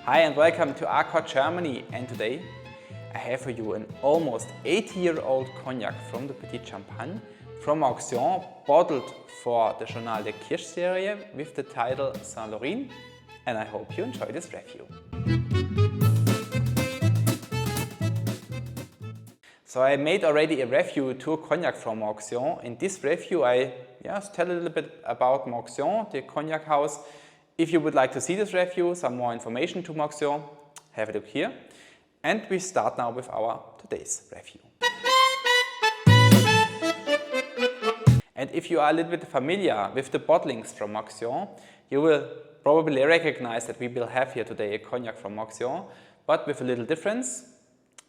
Hi and welcome to ARCORE Germany, and today I have for you an almost 80-year-old cognac from the Petite Champagne from MAUXION, bottled for the Journal de Kirsch series with the title Sainte-Lheurine, and I hope you enjoy this review. So I made already a review to a cognac from MAUXION. In this review I tell a little bit about MAUXION, the cognac house. If you would like to see this review, some more information to MAUXION, have a look here. And we start now with our today's review. And if you are a little bit familiar with the bottlings from MAUXION, you will probably recognize that we will have here today a cognac from MAUXION, but with a little difference.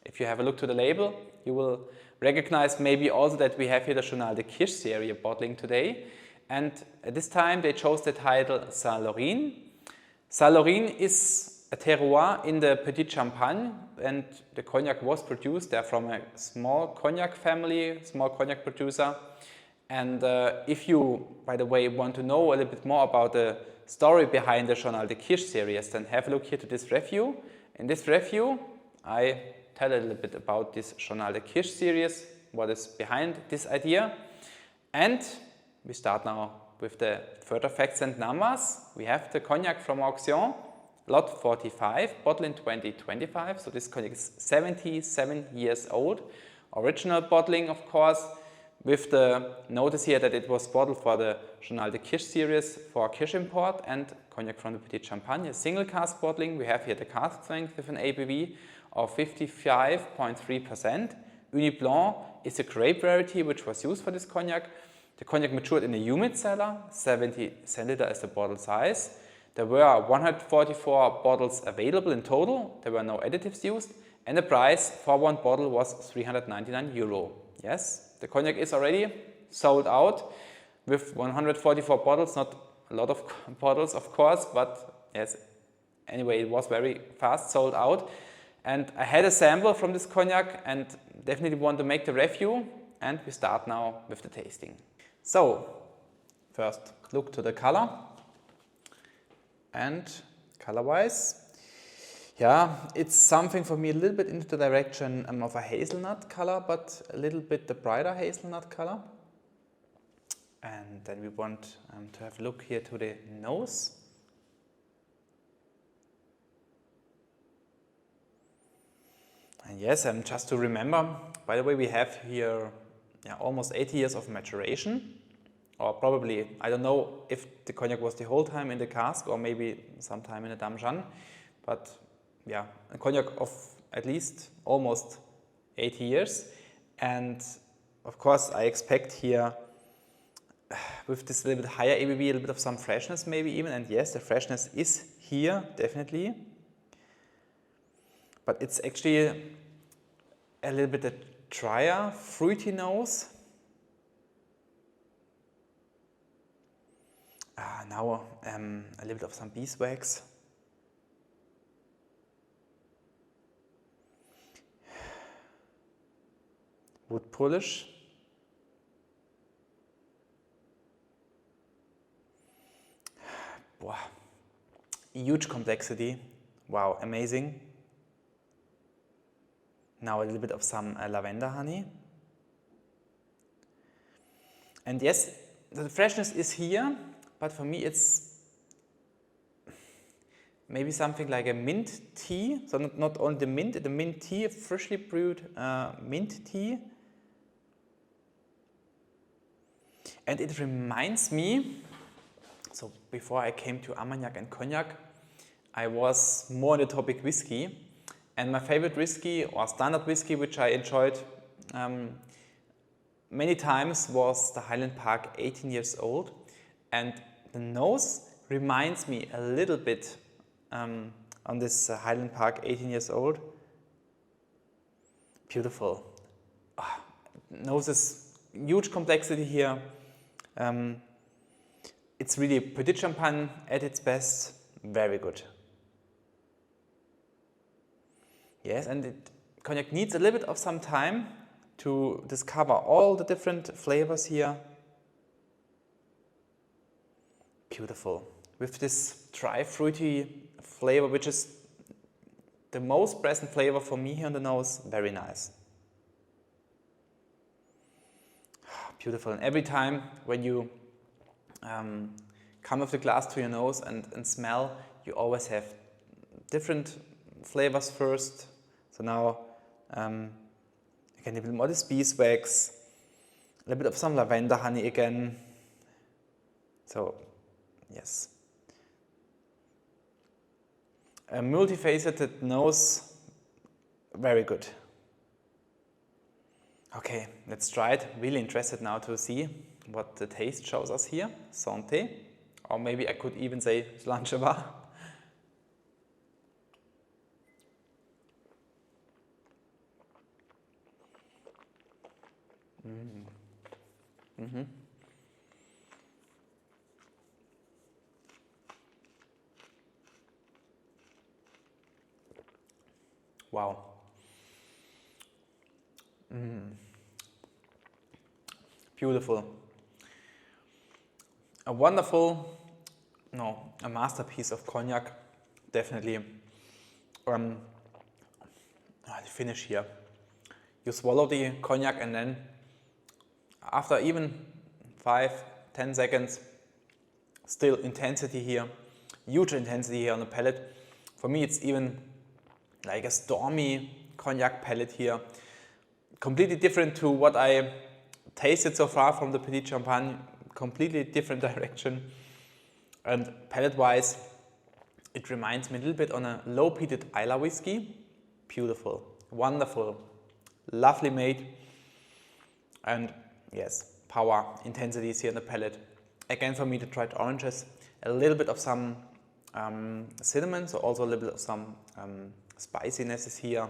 If you have a look to the label, you will recognize maybe also that we have here the Journal de Kirsch series bottling today. And at this time they chose the title Sainte-Lheurine. Sainte-Lheurine is a terroir in the Petite Champagne, and the cognac was produced there from a small cognac family, small cognac producer. And if you, by the way, want to know a little bit more about the story behind the Journal de Kirsch series, then have a look here to this review. In this review I tell a little bit about this Journal de Kirsch series, what is behind this idea. And we start now with the further facts and numbers. We have the cognac from MAUXION, lot 45, bottled in 2025. So this cognac is 77 years old. Original bottling, of course, with the notice here that it was bottled for the Journal de Kirsch series for Kirsch import, and cognac from the Petite Champagne, a single cask bottling. We have here the cask strength with an ABV of 55.3%. Ugni Blanc is a grape variety which was used for this cognac. The cognac matured in a humid cellar, 70 centiliter is the bottle size. There were 144 bottles available in total, there were no additives used, and the price for one bottle was €399. Yes, the cognac is already sold out with 144 bottles, not a lot of bottles of course, but yes, anyway it was very fast sold out. And I had a sample from this cognac and definitely want to make the review, and we start now with the tasting. So, first look to the color, and color-wise, it's something for me a little bit into the direction of a hazelnut color, but a little bit the brighter hazelnut color. And then we want to have a look here to the nose. And yes, just to remember, by the way, we have here almost 80 years of maturation, or probably, I don't know if the cognac was the whole time in the cask or maybe sometime in the Dame Jeanne, but a cognac of at least almost 80 years. And of course I expect here with this little bit higher ABV a little bit of some freshness maybe even, and yes, the freshness is here definitely, but it's actually a little bit a drier, fruity nose. Now a little bit of some beeswax. Wood polish. Wow. Huge complexity. Wow, amazing. Now a little bit of some lavender honey. And yes, the freshness is here, but for me it's maybe something like a mint tea. So not only the mint tea, freshly brewed mint tea. And it reminds me, so before I came to Armagnac and Cognac, I was more on the topic whiskey. And my favorite whiskey, or standard whiskey, which I enjoyed many times, was the Highland Park 18 years old. And the nose reminds me a little bit on this Highland Park 18 years old. Beautiful. Nose is huge complexity here. It's really Petite Champagne at its best. Very good. Yes, and cognac needs a little bit of some time to discover all the different flavors here. Beautiful. With this dry fruity flavor, which is the most present flavor for me here on the nose, very nice. Beautiful. And every time when you come with the glass to your nose and smell, you always have different flavors first. So now again a little bit more this beeswax, a little bit of some lavender honey again. So yes, a multifaceted nose, very good. Okay, let's try it. Really interested now to see what the taste shows us here. Santé, or maybe I could even say Slancheva. Wow. Beautiful. A wonderful, no, a masterpiece of cognac, definitely. The finish here. You swallow the cognac and then after even 5-10 seconds, still intensity here, huge intensity here on the palate. For me it's even like a stormy cognac palate here. Completely different to what I tasted so far from the Petite Champagne, completely different direction. And palate-wise, it reminds me a little bit on a low-peated Islay whiskey. Beautiful, wonderful, lovely made. And yes, power, intensities here in the palate. Again, for me, the dried oranges, a little bit of some cinnamon, so also a little bit of some spiciness is here.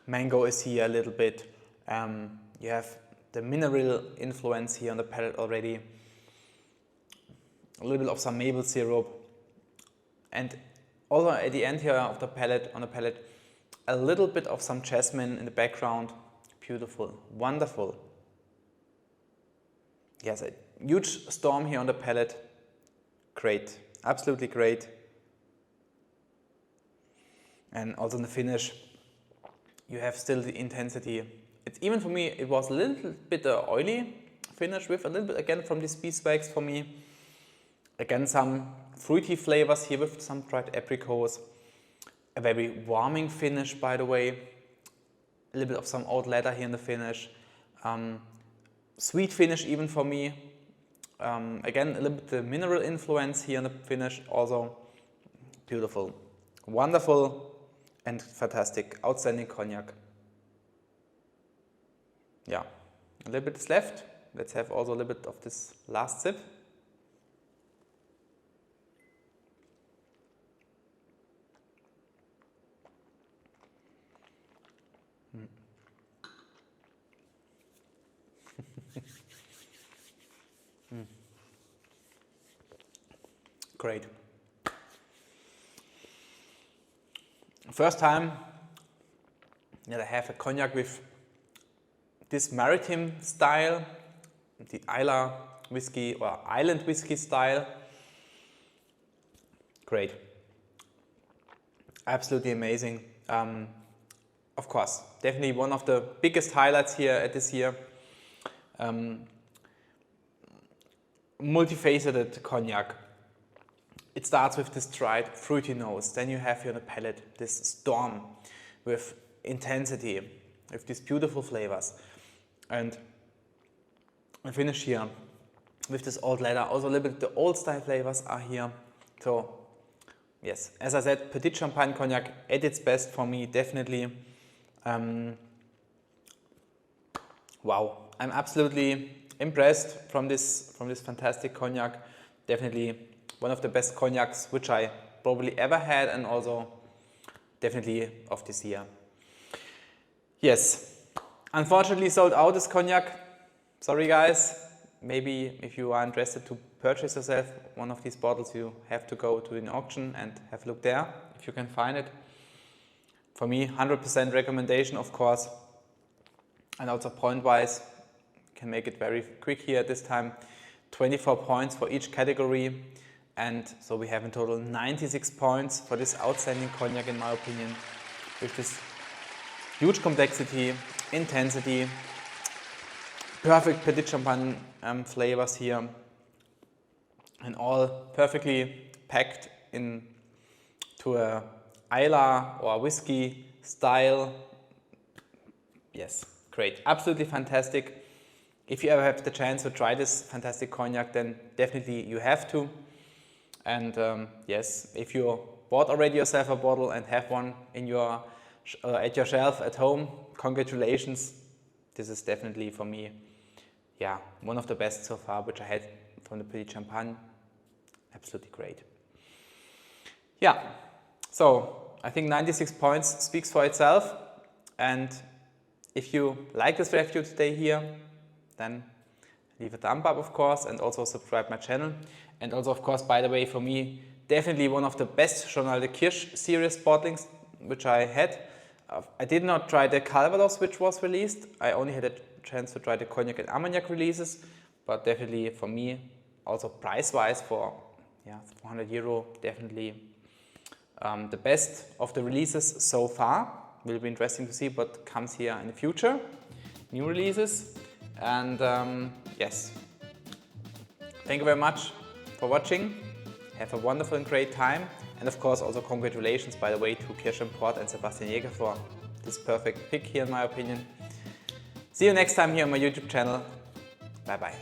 Mango is here a little bit. You have the mineral influence here on the palate already. A little bit of some maple syrup. And also at the end here of the palate, on the palate, a little bit of some jasmine in the background. Beautiful, wonderful. Yes, a huge storm here on the palate. Great, absolutely great. And also in the finish, you have still the intensity. It's even for me, it was a little bit oily finish with a little bit again from this beeswax for me. Again, some fruity flavors here with some dried apricots. A very warming finish, by the way. A little bit of some oat leather here in the finish. Sweet finish even for me. Again, a little bit the mineral influence here in the finish. Also beautiful, wonderful and fantastic, outstanding cognac. Yeah, a little bit is left. Let's have also a little bit of this last sip. Great. First time that I have a cognac with this maritime style, the Islay whiskey or island whiskey style. Great. Absolutely amazing. Of course, definitely one of the biggest highlights here at this year. Multifaceted cognac. It starts with this dried fruity nose, then you have here on the palate this storm with intensity, with these beautiful flavors. And I finish here with this old leather, also a little bit the old style flavors are here. So yes, as I said, Petite Champagne cognac at its best for me, definitely. Wow, I'm absolutely impressed from this fantastic cognac. Definitely one of the best cognacs which I probably ever had, and also definitely of this year. Yes, unfortunately sold out this cognac. Sorry guys. Maybe if you are interested to purchase yourself one of these bottles, you have to go to an auction and have a look there if you can find it. For me, 100% recommendation, of course. And also point-wise, can make it very quick here at this time. 24 points for each category. And so we have in total 96 points for this outstanding cognac in my opinion, with this huge complexity, intensity, perfect Petite Champagne flavors here, and all perfectly packed into a Islay or whiskey style. Yes, great, absolutely fantastic. If you ever have the chance to try this fantastic cognac, then definitely you have to. And yes, if you bought already yourself a bottle and have one in your at your shelf at home, congratulations. This is definitely for me, yeah, one of the best so far which I had from the Petite Champagne. Absolutely great. Yeah, so I think 96 points speaks for itself. And if you like this review today here, then leave a thumb up of course, and also subscribe my channel. And also of course, by the way, for me, definitely one of the best Journal de Kirsch series bottlings which I had. I did not try the Calvados which was released. I only had a chance to try the Cognac and Armagnac releases, but definitely for me, also price-wise for €400, definitely the best of the releases so far. Will be interesting to see what comes here in the future, new releases. And yes, thank you very much for watching. Have a wonderful and great time. And of course also congratulations, by the way, to Kirsch Import and Sebastian Jäger for this perfect pick here in my opinion. See you next time here on my YouTube channel. Bye bye.